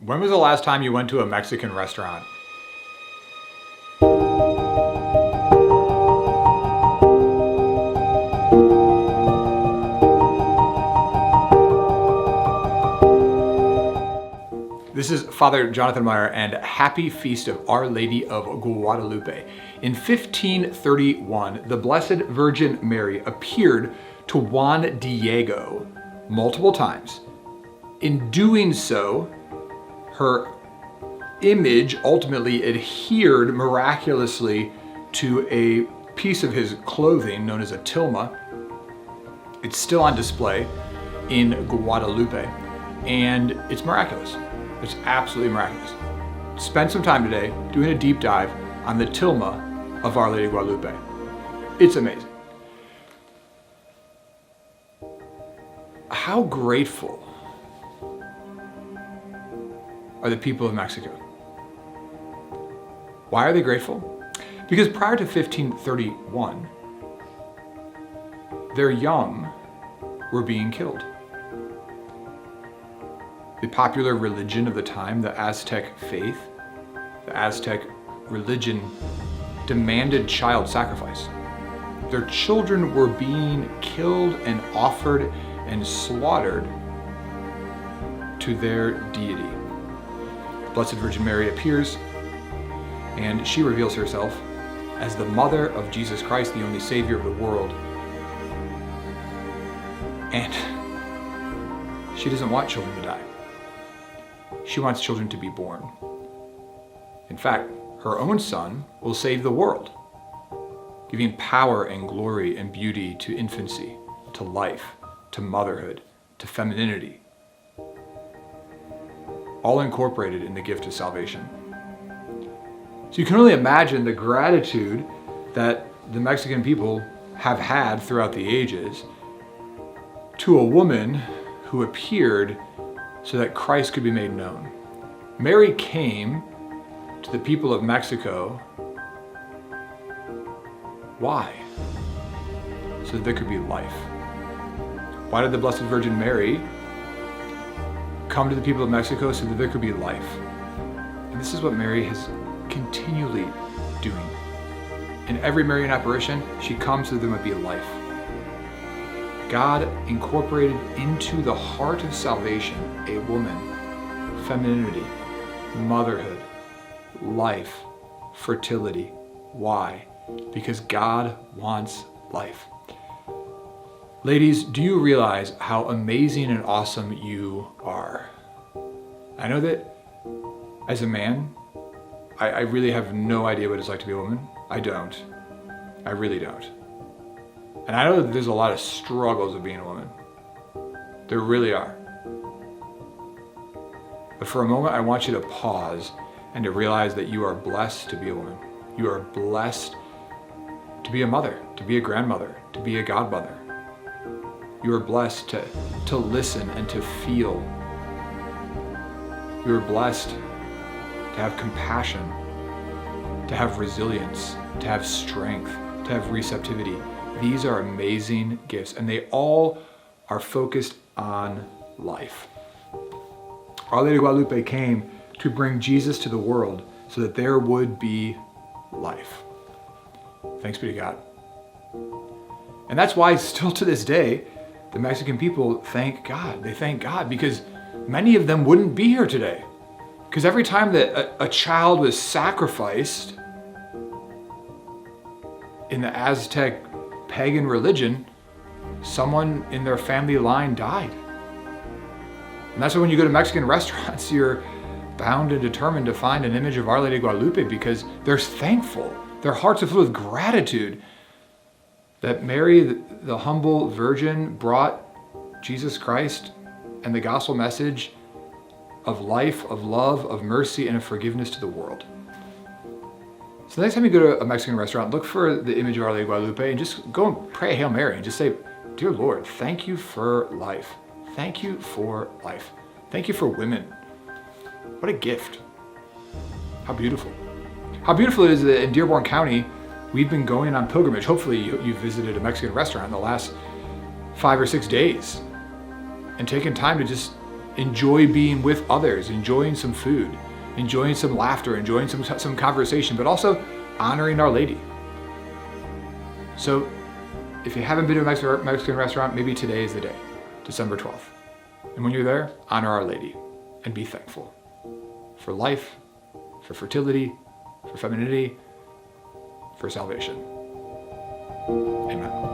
When was the last time you went to a Mexican restaurant? This is Father Jonathan Meyer, and happy feast of Our Lady of Guadalupe. In 1531, the Blessed Virgin Mary appeared to Juan Diego multiple times. In doing so, her image ultimately adhered miraculously to a piece of his clothing known as a tilma. It's still on display in Guadalupe, and it's miraculous. It's absolutely miraculous. Spend some time today doing a deep dive on the tilma of Our Lady of Guadalupe. It's amazing. How grateful are the people of Mexico? Why are they grateful? Because prior to 1531, their young were being killed. The popular religion of the time, the Aztec faith, the Aztec religion demanded child sacrifice. Their children were being killed and offered and slaughtered to their deity. Blessed Virgin Mary appears, and she reveals herself as the mother of Jesus Christ, the only Savior of the world. And she doesn't want children to die. She wants children to be born. In fact, her own son will save the world, giving power and glory and beauty to infancy, to life, to motherhood, to femininity, all incorporated in the gift of salvation. So you can only imagine the gratitude that the Mexican people have had throughout the ages to a woman who appeared so that Christ could be made known. Mary came to the people of Mexico. Why? So that there could be life. Why did the Blessed Virgin Mary come to the people of Mexico? So that there could be life. And this is what Mary is continually doing. In every Marian apparition, she comes so that there might be life. God incorporated into the heart of salvation a woman, femininity, motherhood, life, fertility. Why? Because God wants life. Ladies, do you realize how amazing and awesome you are? I know that as a man, I really have no idea what it's like to be a woman. I don't. I really don't. And I know that there's a lot of struggles of being a woman. There really are. But for a moment, I want you to pause and to realize that you are blessed to be a woman. You are blessed to be a mother, to be a grandmother, to be a godmother. You are blessed to listen and to feel. You are blessed to have compassion, to have resilience, to have strength, to have receptivity. These are amazing gifts, and they all are focused on life. Our Lady of Guadalupe came to bring Jesus to the world so that there would be life. Thanks be to God. And that's why still to this day, the Mexican people thank God. They thank God because many of them wouldn't be here today. Because every time that a child was sacrificed in the Aztec pagan religion, someone in their family line died. And that's why when you go to Mexican restaurants, you're bound and determined to find an image of Our Lady of Guadalupe because they're thankful. Their hearts are filled with gratitude that Mary, the humble virgin, brought Jesus Christ and the gospel message of life, of love, of mercy, and of forgiveness to the world. So the next time you go to a Mexican restaurant, look for the image of Our Lady of Guadalupe and just go and pray a Hail Mary and just say, "Dear Lord, thank you for life. Thank you for life. Thank you for women." What a gift. How beautiful. How beautiful it is that in Dearborn County, we've been going on pilgrimage. Hopefully you've visited a Mexican restaurant in the last 5 or 6 days and taken time to just enjoy being with others, enjoying some food, enjoying some laughter, enjoying some conversation, but also honoring Our Lady. So if you haven't been to a Mexican restaurant, maybe today is the day, December 12th. And when you're there, honor Our Lady and be thankful for life, for fertility, for femininity, for salvation. Amen.